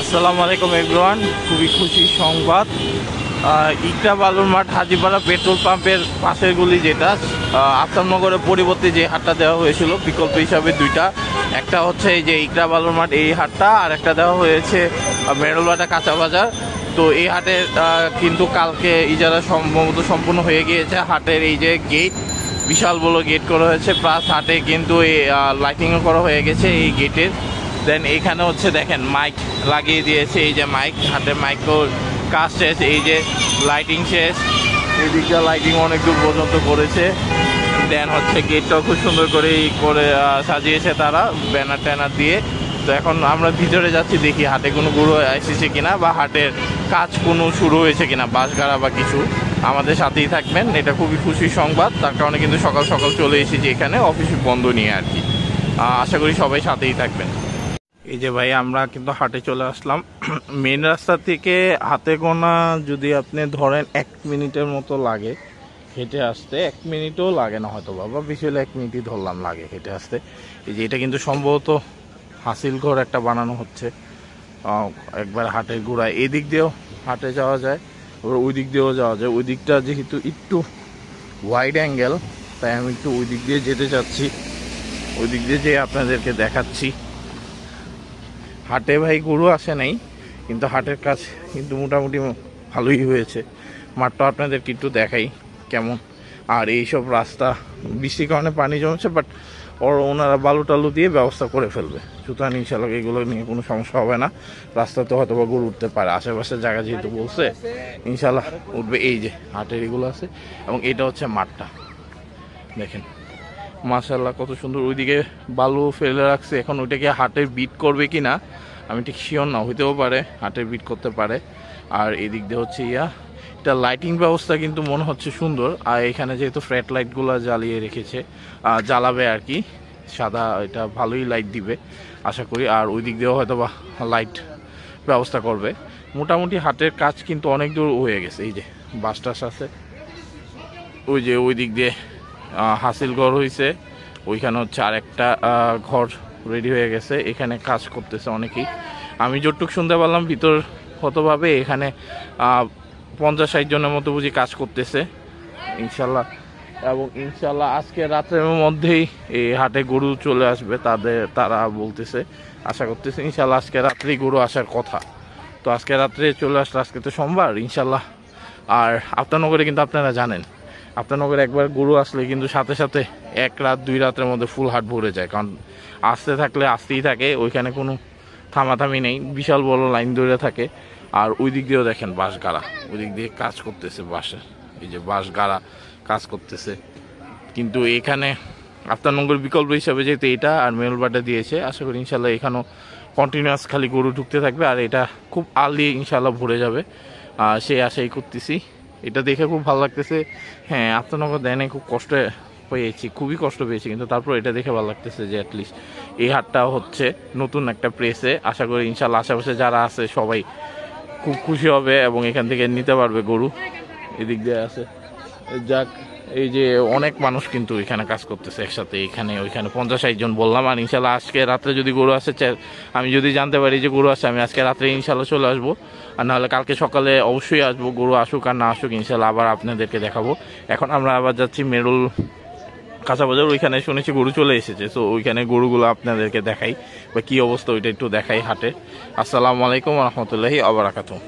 আসসালামু আলাইকুম এভরিওয়ান। খুবই খুশি সংবাদ, ইকরা বালুর মাঠ হাজিপাড়া পেট্রোল পাম্পের পাশের গুলি যেটা আফতাবনগরের পরিবর্তে যে হাটটা দেওয়া হয়েছিল বিকল্প হিসাবে দুইটা, একটা হচ্ছে এই যে ইকরা বালুর মাঠ এই হাটটা, আর একটা দেওয়া হয়েছে মেরুলবাটা কাঁচা বাজার। তো এই হাটের কিন্তু কালকে ইজারা সম্ভবত সম্পূর্ণ হয়ে গিয়েছে। হাটের এই যে গেট, বিশাল বড় গেট করা হয়েছে, প্লাস হাটে কিন্তু এই লাইটিংও করা হয়ে গেছে এই গেটের। দেন এইখানে হচ্ছে দেখেন মাইক লাগিয়ে দিয়েছে, এই যে মাইক, হাতের মাইকও কাজ শেষ, এই যে লাইটিং শেষ, এই দিকটা লাইটিং অনেক দূর পর্যন্ত করেছে। দেন হচ্ছে গেটটাও খুব সুন্দর করে সাজিয়েছে তারা ব্যানার ট্যানার দিয়ে। তো এখন আমরা ভিতরে যাচ্ছি, দেখি হাটে কোনো গুঁড়ো এসেছে কিনা বা হাটের কাজ কোনো শুরু হয়েছে কিনা, বাঁশ গাড়া বা কিছু। আমাদের সাথেই থাকবেন, এটা খুবই খুশির সংবাদ। তার কারণে কিন্তু সকাল সকাল চলে এসেছি এখানে, অফিস বন্ধ নিয়ে আর কি। আশা করি সবাই সাথেই থাকবেন। এই যে ভাই আমরা কিন্তু হাটে চলে আসলাম। মেন রাস্তা থেকে হাতে গোনা যদি আপনি ধরেন 1 মিনিটের মতো লাগে হেঁটে আসতে, 1 মিনিটও লাগে না হয়তো, বাবা বেশি হলে 1 মিনিটই ধরলাম লাগে হেঁটে আসতে। এই যে এটা কিন্তু সম্ভবত হাসিল ঘর একটা বানানো হচ্ছে একবার হাটের গোড়ায়। এই দিক দিয়েও হাটে যাওয়া যায়, ওর ওই দিক দিয়েও যাওয়া যায়। ওই দিকটা যেহেতু একটু ওয়াইড অ্যাঙ্গেল, তাই আমি একটু ওই দিক দিয়ে যেতে চাচ্ছি, ওই দিক দিয়ে যেয়ে আপনাদেরকে দেখাচ্ছি। হাটে ভাই গরু আসে নাই, কিন্তু হাটের কাজ কিন্তু মোটামুটি ভালোই হয়েছে। মাঠটা আপনাদেরকে একটু দেখাই কেমন। আর এইসব রাস্তা বৃষ্টির কারণে পানি জমেছে, বাট ওনারা বালু টালু দিয়ে ব্যবস্থা করে ফেলবে, সুতরাং ইনশাল্লাহ এগুলো নিয়ে কোনো সমস্যা হবে না। রাস্তাতে হয়তো বা গরু উঠতে পারে, আশেপাশের জায়গা যেহেতু বলছে ইনশাল্লাহ উঠবে। এই যে হাটের এগুলো আছে, এবং এটা হচ্ছে মাঠটা দেখেন মাশাআল্লাহ কত সুন্দর। ওইদিকে বালু ফেলে রাখছে, এখন ওইটাকে হাটের বিট করবে কি না আমি ঠিক শিওর না, হইতেও পারে হাটের বিট করতে পারে। আর এদিক দিয়ে হচ্ছে এটা লাইটিং ব্যবস্থা কিন্তু মনে হচ্ছে সুন্দর। আর এখানে যেহেতু ফ্ল্যাট লাইটগুলো জ্বালিয়ে রেখেছে, জ্বালাবে আর কি, সাদা, এটা ভালোই লাইট দিবে আশা করি। আর ওই দিক দিয়েও হয়তো বা লাইট ব্যবস্থা করবে। মোটামুটি হাটের কাজ কিন্তু অনেক দূর হয়ে গেছে। এই যে বাস টাস আছে, ওই যে ওই দিক দিয়ে হাসিল ঘর হয়েছে, ওইখানে হচ্ছে আরেকটা ঘর রেডি হয়ে গেছে, এখানে কাজ করতেছে অনেকেই। আমি যতটুকু শুনতে পারলাম ভিতর কতভাবে এখানে 50-60 জনের মতো বুঝি কাজ করতেছে ইনশাল্লাহ। এবং ইনশাল্লাহ আজকে রাতের মধ্যেই এই হাটে গরু চলে আসবে, তারা বলতেছে, আশা করতেছে ইনশাল্লাহ আজকে রাত্রেই গরু আসার কথা। তো আজকে রাত্রে চলে আসলে, আজকে তো সোমবার ইনশাল্লাহ। আর আফতাবনগরে কিন্তু আপনারা জানেন, আফতাবনগরে একবার গরু আসলে কিন্তু সাথে সাথে 1 রাত 2 রাতের মধ্যে ফুল হাট ভরে যায়, কারণ আসতে থাকলে আসতেই থাকে, ওইখানে কোনো থামাথামি নেই, বিশাল বড় লাইন ধরে থাকে। আর ওই দিক দিয়েও দেখেন বাঁশ গাড়া, ওই দিক দিয়ে কাজ করতেছে বাঁশের, এই যে বাঁশ গাড়া কাজ করতেছে। কিন্তু এখানে আফতাবনগর বিকল্প হিসাবে যেহেতু এটা আর মেরুলবাটা দিয়েছে, আশা করি ইনশাল্লাহ এখানেও কন্টিনিউয়াস খালি গরু ঢুকতে থাকবে, আর এটা খুব আর্লি ইনশাল্লাহ ভরে যাবে, সেই আশাই করতেছি। এটা দেখে খুব ভালো লাগতেছে। হ্যাঁ, আফতাবনগর দেয় নাই, খুব কষ্ট পেয়েছি, খুবই কষ্ট পেয়েছি, কিন্তু তারপর এটা দেখে ভালো লাগতেছে যে অ্যাটলিস্ট এই হাটটা হচ্ছে নতুন একটা প্রেসে। আশা করি ইনশাল্লাহ আশেপাশে যারা আছে সবাই খুব খুশি হবে এবং এখান থেকে নিতে পারবে গরু। এদিক দিয়ে আছে, যাক, এই যে অনেক মানুষ কিন্তু এখানে কাজ করতেছে একসাথে, এখানে ওইখানে 50-60 জন বললাম। আর ইনশাল্লাহ আজকে রাত্রে যদি গরু আসে, আমি যদি জানতে পারি যে গরু আসে, আমি আজকে রাত্রে ইনশাল্লাহ চলে আসবো, আর নাহলে কালকে সকালে অবশ্যই আসবো। গরু আসুক আর না আসুক ইনশাল্লাহ আবার আপনাদেরকে দেখাবো। এখন আমরা আবার যাচ্ছি মেরুল কাঁচা বাজার, ওইখানে শুনেছি গরু চলে এসেছে, তো ওইখানে গরুগুলো আপনাদেরকে দেখাই বা কী অবস্থা ওইটা একটু দেখাই হাটে। আসসালামু আলাইকুম রহমতুল্লাহি ওয়া বারাকাতুহু।